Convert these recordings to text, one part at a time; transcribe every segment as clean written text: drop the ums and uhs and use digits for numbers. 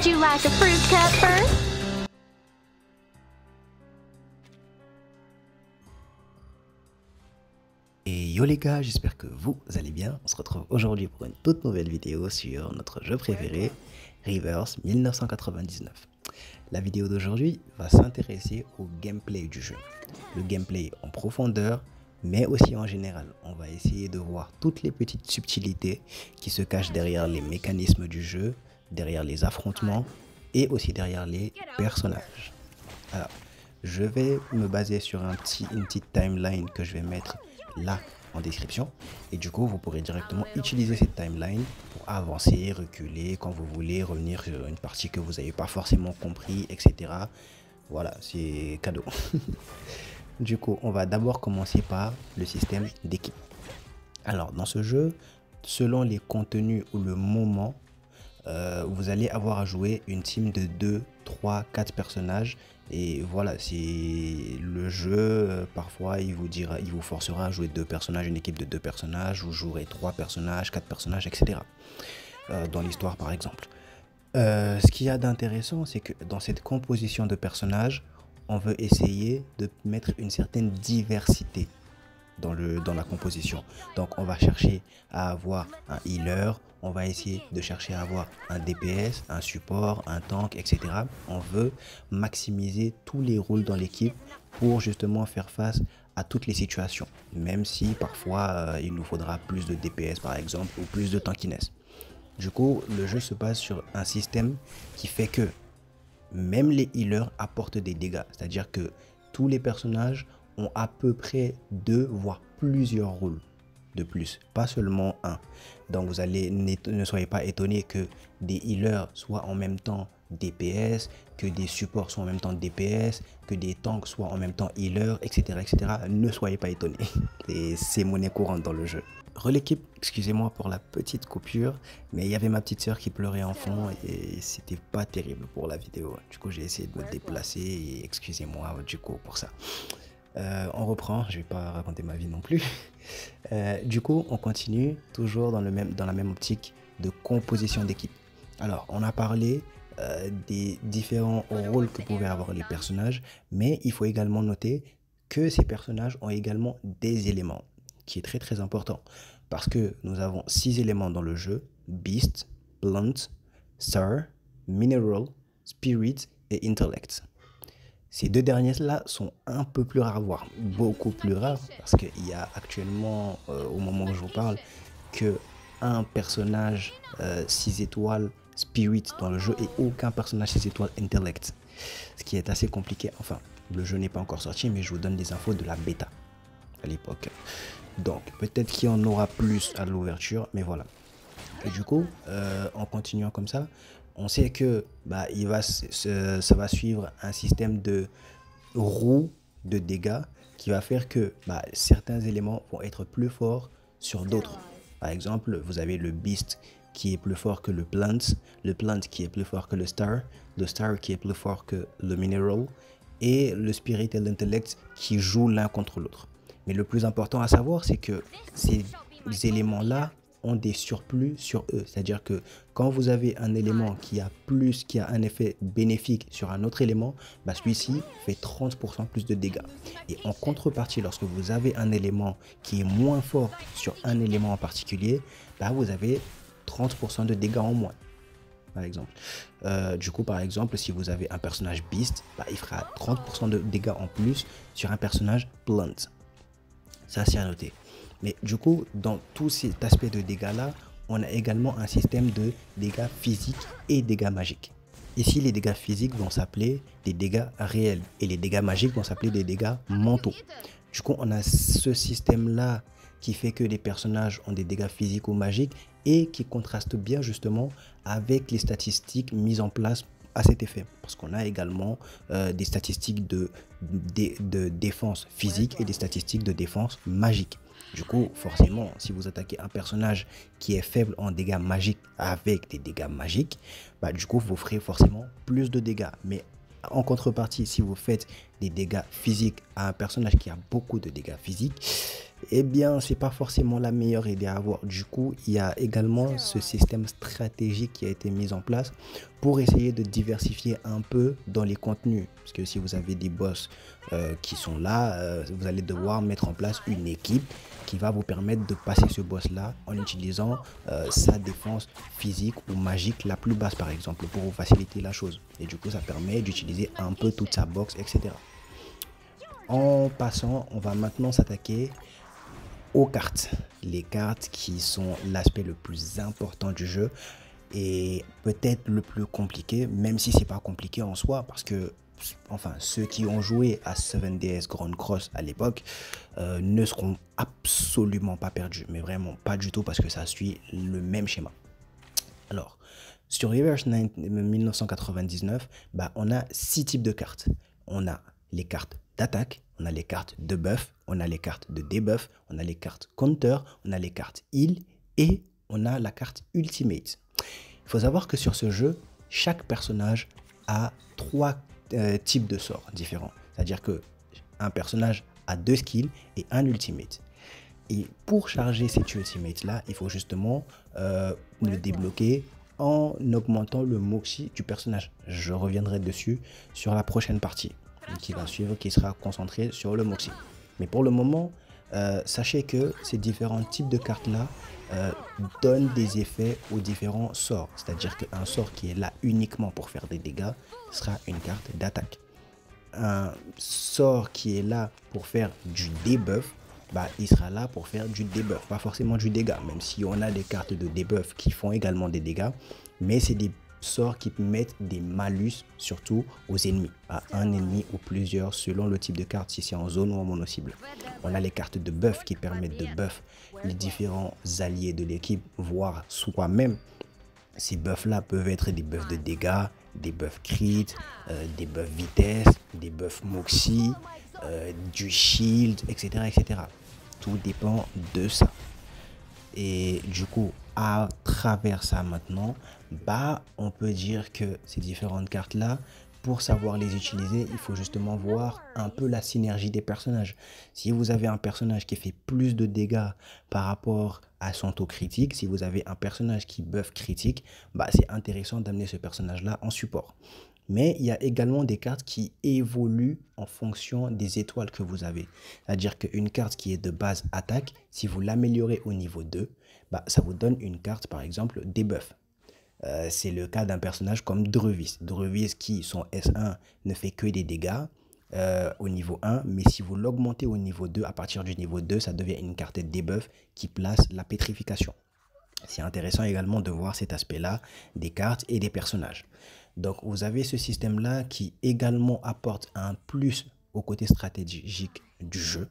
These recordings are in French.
Would you like a fruit cup first? Et yo les gars, j'espère que vous allez bien. On se retrouve aujourd'hui pour une toute nouvelle vidéo sur notre jeu préféré, Rivers 1999. La vidéo d'aujourd'hui va s'intéresser au gameplay du jeu. Le gameplay en profondeur, mais aussi en général. On va essayer de voir toutes les petites subtilités qui se cachent derrière les mécanismes du jeu, derrière les affrontements et aussi derrière les personnages. Alors, je vais me baser sur une petite timeline que je vais mettre là en description, et du coup vous pourrez directement utiliser cette timeline pour avancer, reculer quand vous voulez, revenir sur une partie que vous n'avez pas forcément compris, etc. Voilà, c'est cadeau. Du coup, on va d'abord commencer par le système d'équipe. Alors dans ce jeu, selon les contenus ou le moment, vous allez avoir à jouer une team de 2, 3, 4 personnages. Et voilà, c'est le jeu, parfois il vous forcera à jouer 2 personnages, une équipe de 2 personnages, vous jouerez 3 personnages, 4 personnages, etc. Dans l'histoire par exemple. Ce qu'il y a d'intéressant, c'est que dans cette composition de personnages, on veut essayer de mettre une certaine diversité dans la composition. Donc on va chercher à avoir un healer, on va essayer de chercher à avoir un DPS, un support, un tank, etc. On veut maximiser tous les rôles dans l'équipe pour justement faire face à toutes les situations, même si parfois il nous faudra plus de DPS par exemple ou plus de tankiness. Du coup, le jeu se base sur un système qui fait que même les healers apportent des dégâts, c'est-à-dire que tous les personnages ont à peu près 2 voire plusieurs rôles de plus, pas seulement un. Donc vous allez, ne soyez pas étonnés que des healers soient en même temps DPS, que des supports soient en même temps DPS, que des tanks soient en même temps healers, etc., etc. Ne soyez pas étonnés, c'est monnaie courante dans le jeu. L'équipe, excusez-moi pour la petite coupure, mais il y avait ma petite soeur qui pleurait en fond et c'était pas terrible pour la vidéo. Du coup j'ai essayé de me déplacer et excusez-moi du coup pour ça. On reprend, je vais pas raconter ma vie non plus. Du coup, on continue toujours dans la même optique de composition d'équipe. Alors, on a parlé des différents rôles que pouvaient avoir les personnages, mais il faut également noter que ces personnages ont également des éléments, qui est très très important, parce que nous avons 6 éléments dans le jeu: Beast, Plant, Star, Mineral, Spirit et Intellect. Ces 2 derniers-là sont un peu plus rares, voire beaucoup plus rares, parce qu'il y a actuellement, au moment où je vous parle, que un personnage 6 étoiles Spirit dans le jeu et aucun personnage 6 étoiles Intellect. Ce qui est assez compliqué. Enfin, le jeu n'est pas encore sorti, mais je vous donne des infos de la bêta à l'époque. Donc, peut-être qu'il y en aura plus à l'ouverture, mais voilà. Et du coup, en continuant comme ça, on sait que ça va suivre un système de roue de dégâts qui va faire que certains éléments vont être plus forts sur d'autres. Par exemple, vous avez le Beast qui est plus fort que le Plant qui est plus fort que le Star qui est plus fort que le Mineral, et le Spirit et l'Intellect qui jouent l'un contre l'autre. Mais le plus important à savoir, c'est que ces éléments-là ont des surplus sur eux, c'est-à-dire que quand vous avez un élément qui a un effet bénéfique sur un autre élément, celui-ci fait 30% plus de dégâts. Et en contrepartie, lorsque vous avez un élément qui est moins fort sur un élément en particulier, vous avez 30% de dégâts en moins, par exemple. Du coup, par exemple, si vous avez un personnage Beast, il fera 30% de dégâts en plus sur un personnage Plant. Ça, c'est à noter. Mais du coup, dans tout cet aspect de dégâts-là, on a également un système de dégâts physiques et dégâts magiques. Ici, les dégâts physiques vont s'appeler des dégâts réels et les dégâts magiques vont s'appeler des dégâts mentaux. Du coup, on a ce système-là qui fait que les personnages ont des dégâts physiques ou magiques et qui contraste bien justement avec les statistiques mises en place à cet effet. Parce qu'on a également des statistiques de défense physique et des statistiques de défense magique. Du coup, forcément, si vous attaquez un personnage qui est faible en dégâts magiques avec des dégâts magiques, du coup, vous ferez forcément plus de dégâts. Mais En contrepartie, si vous faites des dégâts physiques à un personnage qui a beaucoup de dégâts physiques, eh bien, c'est pas forcément la meilleure idée à avoir. Du coup, il y a également ce système stratégique qui a été mis en place pour essayer de diversifier un peu dans les contenus. Parce que si vous avez des boss qui sont là, vous allez devoir mettre en place une équipe qui va vous permettre de passer ce boss-là en utilisant sa défense physique ou magique la plus basse, par exemple, pour vous faciliter la chose. Et du coup, ça permet d'utiliser un peu toute sa box, etc. En passant, on va maintenant s'attaquer aux cartes. Les cartes qui sont l'aspect le plus important du jeu et peut-être le plus compliqué, même si c'est pas compliqué en soi, parce que enfin ceux qui ont joué à 7DS Grand Cross à l'époque ne seront absolument pas perdus, mais vraiment pas du tout, parce que ça suit le même schéma. Alors, sur Reverse 1999, on a 6 types de cartes. On a les cartes d'attaque, on a les cartes de buff, on a les cartes de debuff, on a les cartes counter, on a les cartes heal et on a la carte ultimate. Il faut savoir que sur ce jeu, chaque personnage a 3 types de sorts différents. C'est-à-dire que un personnage a 2 skills et un ultimate. Et pour charger cet ultimate là, il faut justement le débloquer en augmentant le moxie du personnage. Je reviendrai dessus sur la prochaine partie qui va suivre, qui sera concentrée sur le moxie. Mais pour le moment, sachez que ces différents types de cartes là donnent des effets aux différents sorts. C'est-à-dire qu'un sort qui est là uniquement pour faire des dégâts sera une carte d'attaque. Un sort qui est là pour faire du debuff, il sera là pour faire du debuff, pas forcément du dégât, même si on a des cartes de debuff qui font également des dégâts, mais c'est des sorts qui mettent des malus surtout aux ennemis, à un ennemi ou plusieurs selon le type de carte, si c'est en zone ou en mono cible. On a les cartes de buff qui permettent de buff les différents alliés de l'équipe, voire soi-même. Ces buffs là peuvent être des buffs de dégâts, des buffs crit, des buffs vitesse, des buffs moxie, du shield, etc., etc. Tout dépend de ça. Et du coup, à travers ça maintenant, on peut dire que ces différentes cartes là, pour savoir les utiliser, il faut justement voir un peu la synergie des personnages. Si vous avez un personnage qui fait plus de dégâts par rapport à son taux critique, si vous avez un personnage qui buff critique, c'est intéressant d'amener ce personnage là en support. Mais il y a également des cartes qui évoluent en fonction des étoiles que vous avez. C'est-à-dire qu'une carte qui est de base attaque, si vous l'améliorez au niveau 2, ça vous donne une carte par exemple debuff. C'est le cas d'un personnage comme Drevis. Drevis qui, son S1, ne fait que des dégâts au niveau 1, mais si vous l'augmentez au niveau 2, à partir du niveau 2, ça devient une carte debuff qui place la pétrification. C'est intéressant également de voir cet aspect-là des cartes et des personnages. Donc vous avez ce système-là qui également apporte un plus au côté stratégique du jeu.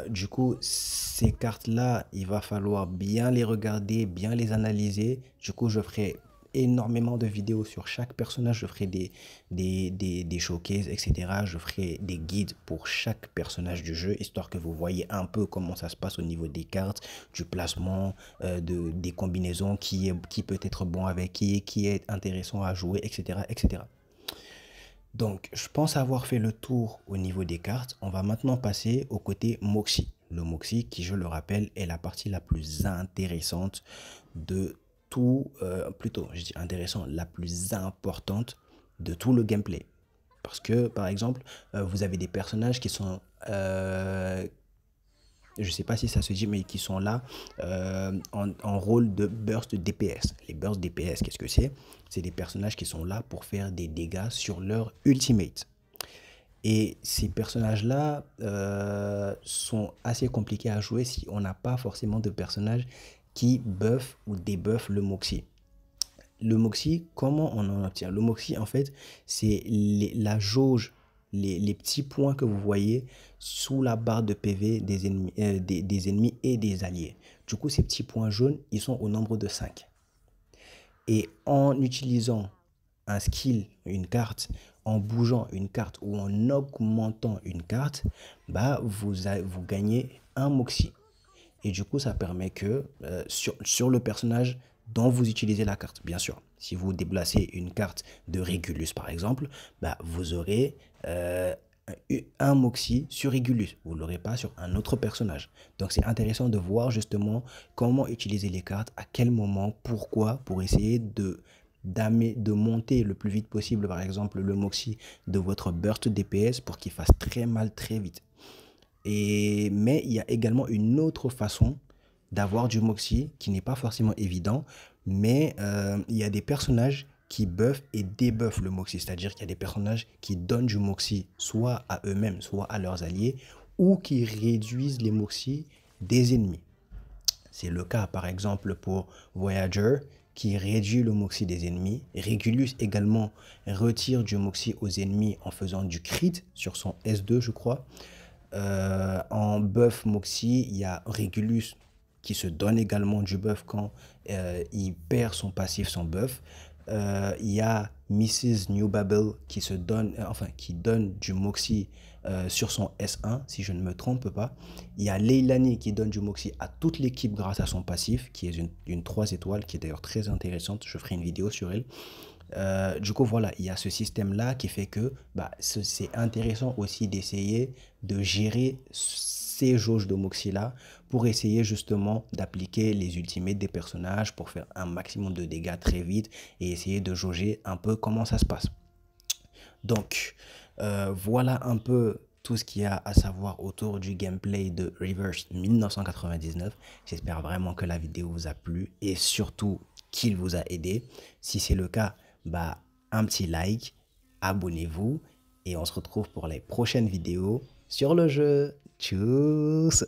Du coup, ces cartes-là, il va falloir bien les regarder, bien les analyser. Du coup, je ferai énormément de vidéos sur chaque personnage. Je ferai des showcases, etc. Je ferai des guides pour chaque personnage du jeu, histoire que vous voyez un peu comment ça se passe au niveau des cartes, du placement, des combinaisons, qui peut être bon avec qui est intéressant à jouer, etc., etc. Donc, je pense avoir fait le tour au niveau des cartes. On va maintenant passer au côté Moxie. Le Moxie, qui, je le rappelle, est la partie la plus intéressante de tout, plutôt, je dis intéressant, la plus importante de tout le gameplay. Parce que, par exemple, vous avez des personnages qui sont... je sais pas si ça se dit, mais qui sont là en rôle de burst DPS. Les burst DPS, qu'est-ce que c'est? C'est des personnages qui sont là pour faire des dégâts sur leur ultimate. Et ces personnages-là sont assez compliqués à jouer si on n'a pas forcément de personnages qui buff ou débuff le Moxie. Le Moxie, comment on en obtient? Le Moxie, en fait, c'est la jauge, les petits points que vous voyez sous la barre de PV des ennemis, des ennemis et des alliés. Du coup, ces petits points jaunes, ils sont au nombre de 5. Et en utilisant un skill, une carte, en bougeant une carte ou en augmentant une carte, vous gagnez un Moxie. Et du coup, ça permet que sur le personnage dont vous utilisez la carte, bien sûr. Si vous déplacez une carte de Regulus, par exemple, bah, vous aurez un Moxie sur Regulus. Vous ne l'aurez pas sur un autre personnage. Donc, c'est intéressant de voir justement comment utiliser les cartes, à quel moment, pourquoi, pour essayer de monter le plus vite possible, par exemple, le Moxie de votre burst DPS pour qu'il fasse très mal très vite. Mais il y a également une autre façon d'avoir du Moxie qui n'est pas forcément évident, mais il y a des personnages qui buffent et débuffent le Moxie, c'est-à-dire qu'il y a des personnages qui donnent du Moxie soit à eux-mêmes, soit à leurs alliés, ou qui réduisent les Moxie des ennemis. C'est le cas par exemple pour Voyager qui réduit le Moxie des ennemis. Regulus également retire du Moxie aux ennemis en faisant du crit sur son S2 je crois. En buff Moxie, il y a Regulus qui se donne également du buff quand il perd son passif, son buff. Il y a Mrs. New Babel qui se donne, qui donne du Moxie sur son S1, si je ne me trompe pas. Il y a Leilani qui donne du Moxie à toute l'équipe grâce à son passif, qui est une 3 étoiles, qui est d'ailleurs très intéressante. Je ferai une vidéo sur elle. Du coup, voilà, il y a ce système-là qui fait que bah, c'est intéressant aussi d'essayer de gérer ces jauges de Moxie-là pour essayer justement d'appliquer les ultimates des personnages pour faire un maximum de dégâts très vite et essayer de jauger un peu comment ça se passe. Donc, voilà un peu tout ce qu'il y a à savoir autour du gameplay de Reverse 1999. J'espère vraiment que la vidéo vous a plu et surtout qu'il vous a aidé. Si c'est le cas, bah, un petit like, abonnez-vous et on se retrouve pour les prochaines vidéos sur le jeu. Tchuss!